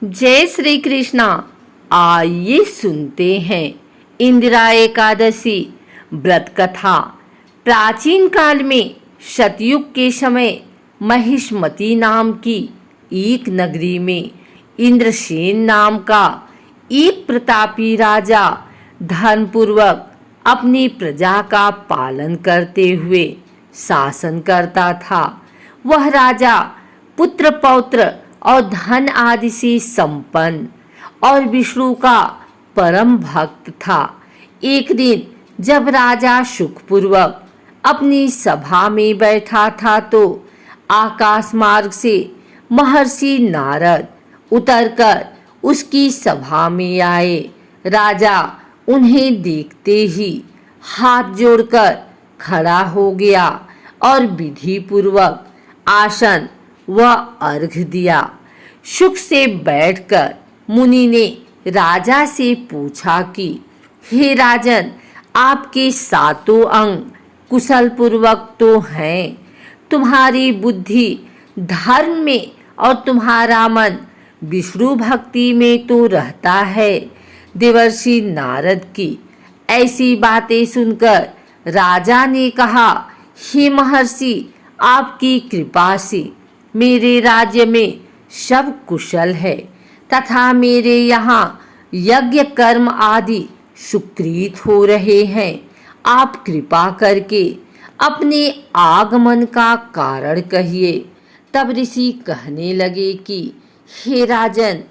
जय श्री कृष्णा। आइए सुनते हैं इंदिरा एकादशी व्रत कथा। प्राचीन काल में सतयुग के समय महिष्मती नाम की एक नगरी में इंद्रसेन नाम का एक प्रतापी राजा धर्मपूर्वक अपनी प्रजा का पालन करते हुए शासन करता था। वह राजा पुत्र पौत्र और धन आदि से संपन्न और विष्णु का परम भक्त था। एक दिन जब राजा सुखपूर्वक अपनी सभा में बैठा था तो आकाश मार्ग से महर्षि नारद उतरकर उसकी सभा में आए। राजा उन्हें देखते ही हाथ जोड़कर खड़ा हो गया और विधि पूर्वक आसन व अर्घ दिया। सुख से बैठकर मुनि ने राजा से पूछा कि हे राजन, आपके सातों अंग कुशल पूर्वक तो हैं, तुम्हारी बुद्धि धर्म में और तुम्हारा मन विष्णु भक्ति में तो रहता है। देवर्षि नारद की ऐसी बातें सुनकर राजा ने कहा, हे महर्षि, आपकी कृपा से मेरे राज्य में सब कुशल है तथा मेरे यहाँ यज्ञ कर्म आदि सुकृत हो रहे हैं। आप कृपा करके अपने आगमन का कारण कहिए। तब ऋषि कहने लगे कि हे राजन,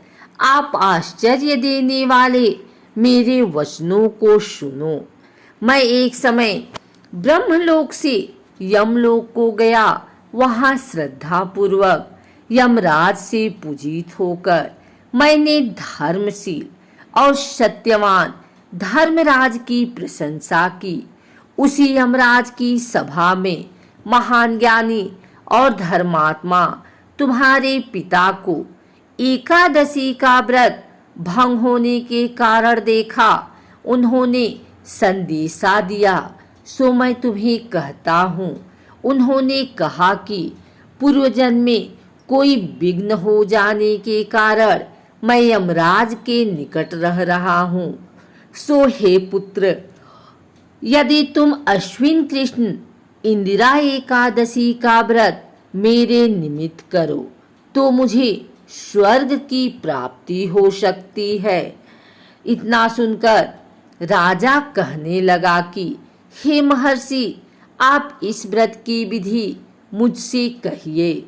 आप आश्चर्य देने वाले मेरे वचनों को सुनो। मैं एक समय ब्रह्मलोक से यमलोक को गया। वहां श्रद्धा पूर्वक यमराज से पूजित होकर मैंने धर्मशील और सत्यवान धर्मराज की प्रशंसा की। उसी यमराज की सभा में महान ज्ञानी और धर्मात्मा तुम्हारे पिता को एकादशी का व्रत भंग होने के कारण देखा। उन्होंने संदेशा दिया, सो मैं तुम्हें कहता हूँ। उन्होंने कहा कि पूर्व जन्म में कोई विघ्न हो जाने के कारण मैं यमराज के निकट रह रहा हूँ। सो हे पुत्र, यदि तुम अश्विन कृष्ण इंदिरा एकादशी का व्रत मेरे निमित्त करो तो मुझे स्वर्ग की प्राप्ति हो सकती है। इतना सुनकर राजा कहने लगा कि हे महर्षि, आप इस व्रत की विधि मुझसे कहिए।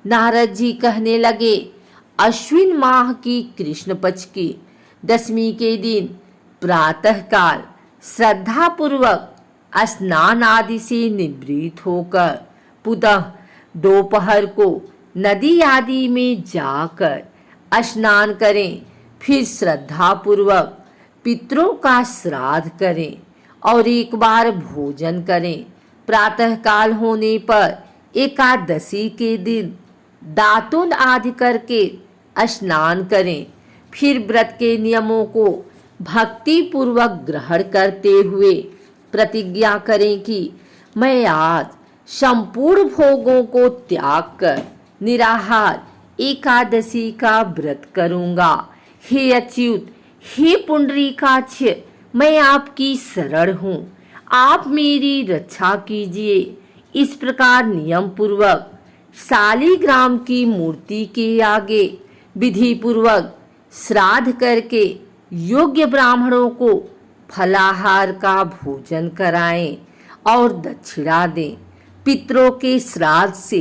नारद जी कहने लगे, अश्विन माह की कृष्ण पक्ष की दशमी के दिन प्रातःकाल श्रद्धा पूर्वक स्नान आदि से निवृत्त होकर पुनः दोपहर को नदी आदि में जाकर स्नान करें। फिर श्रद्धा पूर्वक पितरों का श्राद्ध करें और एक बार भोजन करें। प्रातःकाल होने पर एकादशी के दिन दातुन आदि करके स्नान करें। फिर व्रत के नियमों को भक्ति पूर्वक ग्रहण करते हुए प्रतिज्ञा करें कि मैं आज संपूर्ण भोगों को त्याग कर निराहार एकादशी का व्रत करूंगा। हे अच्युत, हे पुंडरीकाक्ष, मैं आपकी शरण हूँ, आप मेरी रक्षा कीजिए। इस प्रकार नियम पूर्वक शालिग्राम की मूर्ति के आगे विधि पूर्वक श्राद्ध करके योग्य ब्राह्मणों को फलाहार का भोजन कराएं और दक्षिणा दें। पितरों के श्राद्ध से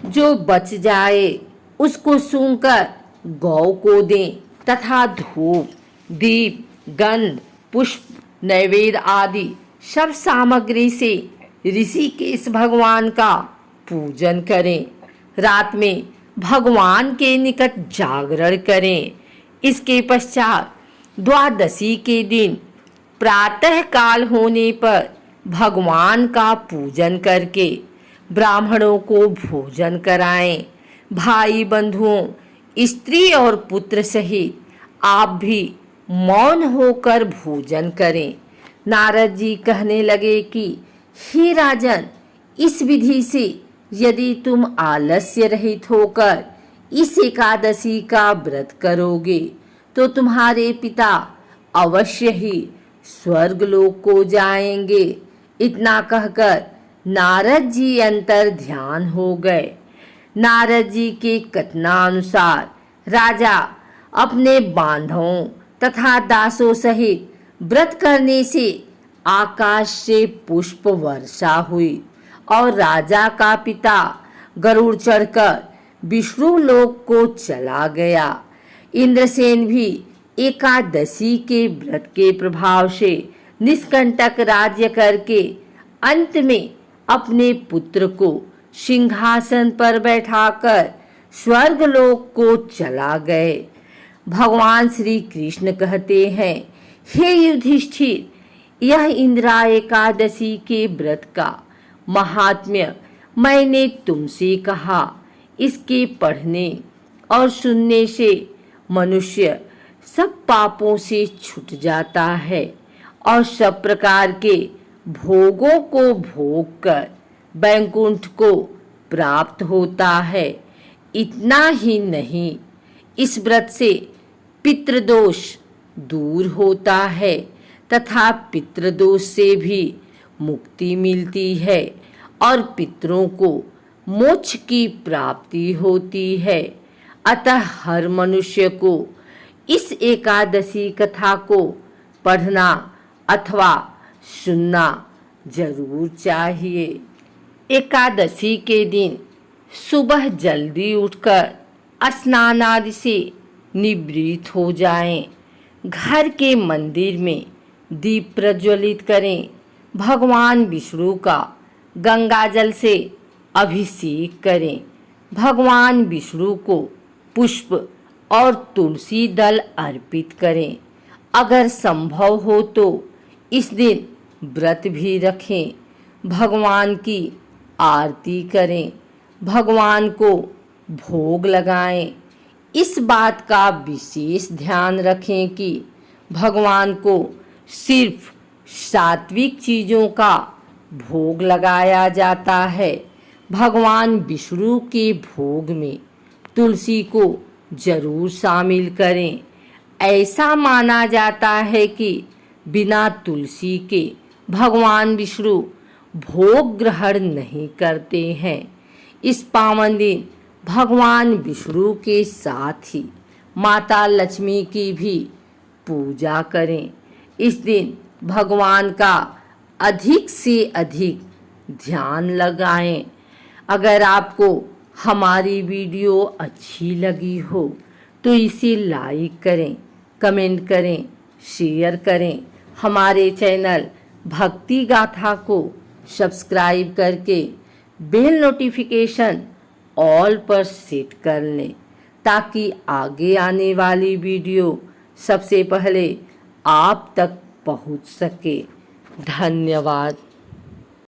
जो बच जाए उसको सूंघकर गौ को दें तथा धूप, दीप, गंध, पुष्प, नैवेद्य आदि सब सामग्री से ऋषिकेश भगवान का पूजन करें। रात में भगवान के निकट जागरण करें। इसके पश्चात द्वादशी के दिन प्रातः काल होने पर भगवान का पूजन करके ब्राह्मणों को भोजन कराएं। भाई बंधुओं, स्त्री और पुत्र सहित आप भी मौन होकर भोजन करें। नारद जी कहने लगे कि हे राजन, इस विधि से यदि तुम आलस्य रहित होकर इस एकादशी का व्रत करोगे तो तुम्हारे पिता अवश्य ही स्वर्गलोक को जाएंगे। इतना कहकर नारद जी अंतर ध्यान हो गए। नारद जी के कथनानुसार राजा अपने बांधवों तथा दासों सहित व्रत करने से आकाश से पुष्प वर्षा हुई और राजा का पिता गरुड़ चढ़कर विष्णु लोक को चला गया। इंद्रसेन भी एकादशी के व्रत के प्रभाव से निष्कंटक राज्य करके अंत में अपने पुत्र को सिंहासन पर बैठाकर स्वर्गलोक को चला गए। भगवान श्री कृष्ण कहते हैं, हे युधिष्ठिर, यह इंदिरा एकादशी के व्रत का महात्म्य मैंने तुमसे कहा। इसके पढ़ने और सुनने से मनुष्य सब पापों से छूट जाता है और सब प्रकार के भोगों को भोग कर वैकुंठ को प्राप्त होता है। इतना ही नहीं, इस व्रत से पितृदोष दूर होता है तथा पितृदोष से भी मुक्ति मिलती है और पितरों को मोक्ष की प्राप्ति होती है। अतः हर मनुष्य को इस एकादशी कथा को पढ़ना अथवा सुनना जरूर चाहिए। एकादशी के दिन सुबह जल्दी उठकर स्नान आदि से निवृत्त हो जाएं। घर के मंदिर में दीप प्रज्वलित करें। भगवान विष्णु का गंगा जल से अभिषेक करें। भगवान विष्णु को पुष्प और तुलसी दल अर्पित करें। अगर संभव हो तो इस दिन व्रत भी रखें। भगवान की आरती करें। भगवान को भोग लगाएं। इस बात का विशेष ध्यान रखें कि भगवान को सिर्फ सात्विक चीज़ों का भोग लगाया जाता है। भगवान विष्णु के भोग में तुलसी को जरूर शामिल करें। ऐसा माना जाता है कि बिना तुलसी के भगवान विष्णु भोग ग्रहण नहीं करते हैं। इस पावन दिन भगवान विष्णु के साथ ही माता लक्ष्मी की भी पूजा करें। इस दिन भगवान का अधिक से अधिक ध्यान लगाएं। अगर आपको हमारी वीडियो अच्छी लगी हो तो इसे लाइक करें, कमेंट करें, शेयर करें। हमारे चैनल भक्ति गाथा को सब्सक्राइब करके बेल नोटिफिकेशन ऑल पर सेट कर लें ताकि आगे आने वाली वीडियो सबसे पहले आप तक पहुंच सके। धन्यवाद।